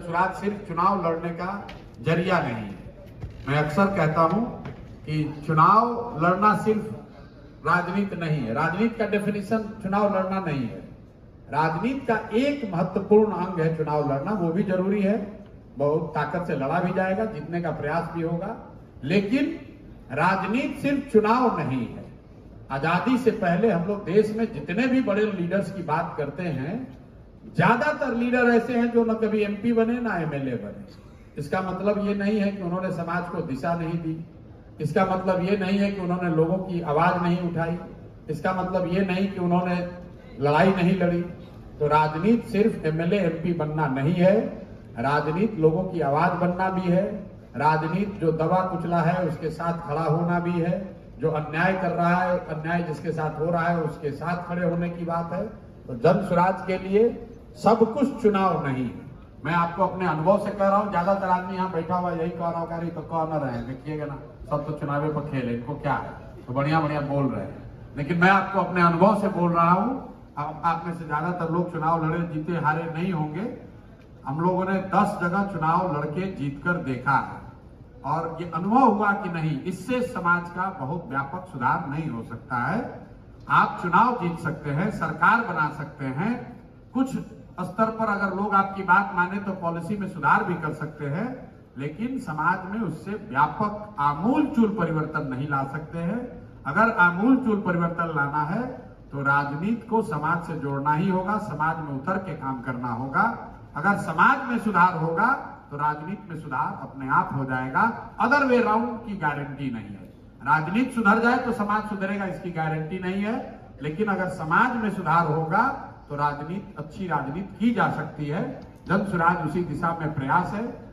जनसुराज सिर्फ चुनाव लड़ने का जरिया नहीं है। मैं अक्सर कहता हूं कि चुनाव लड़ना सिर्फ राजनीति नहीं है। राजनीति का डेफिनेशन चुनाव लड़ना नहीं है। राजनीति का एक महत्वपूर्ण अंग है चुनाव लड़ना, वो भी जरूरी है, बहुत ताकत से लड़ा भी जाएगा, जीतने का प्रयास भी होगा, लेकिन राजनीति सिर्फ चुनाव नहीं है। आजादी से पहले हम लोग देश में जितने भी बड़े लीडर्स की बात करते हैं, ज्यादातर लीडर ऐसे हैं जो न कभी एमपी बने ना एमएलए बने। इसका मतलब ये नहीं है कि उन्होंने समाज को दिशा नहीं दी, इसका मतलब ये नहीं है कि उन्होंने लोगों की आवाज नहीं उठाई, इसका मतलब ये नहीं कि उन्होंने लड़ाई नहीं लड़ी। तो राजनीति सिर्फ एमएलए एमपी बनना नहीं है, राजनीति लोगों की आवाज बनना भी है। राजनीति जो दबा कुचला है उसके साथ खड़ा होना भी है, जो अन्याय कर रहा है, अन्याय जिसके साथ हो रहा है उसके साथ खड़े होने की बात है। तो जन स्वराज के लिए सब कुछ चुनाव नहीं है। मैं आपको अपने अनुभव से कह रहा हूं, ज्यादातर आदमी यहाँ बैठा हुआ यही कह रहा हूँ, तो कह न रहे, देखिएगा ना, सब तो चुनावे पर खेल है, इनको क्या है, तो बढ़िया बढ़िया बोल रहे हैं। लेकिन मैं आपको अपने अनुभव से बोल रहा हूं, आप में से ज्यादातर लोग चुनाव लड़े जीते हारे नहीं होंगे। हम लोगों ने 10 जगह चुनाव लड़के जीतकर देखा है और ये अनुभव हुआ कि नहीं, इससे समाज का बहुत व्यापक सुधार नहीं हो सकता है। आप चुनाव जीत सकते हैं, सरकार बना सकते हैं, कुछ स्तर पर अगर लोग आपकी बात माने तो पॉलिसी में सुधार भी कर सकते हैं, लेकिन समाज में उससे व्यापक आमूलचूल परिवर्तन नहीं ला सकते हैं। अगर आमूलचूल परिवर्तन लाना है तो राजनीति को समाज से जोड़ना ही होगा, समाज में उतर के काम करना होगा। अगर समाज में सुधार होगा तो राजनीति में सुधार अपने आप हो जाएगा। अदर वे राउंड की गारंटी नहीं है। राजनीति सुधर जाए तो समाज सुधरेगा, इसकी गारंटी नहीं है, लेकिन अगर समाज में सुधार होगा तो राजनीति, अच्छी राजनीति की जा सकती है। जन स्वराज उसी दिशा में प्रयास है।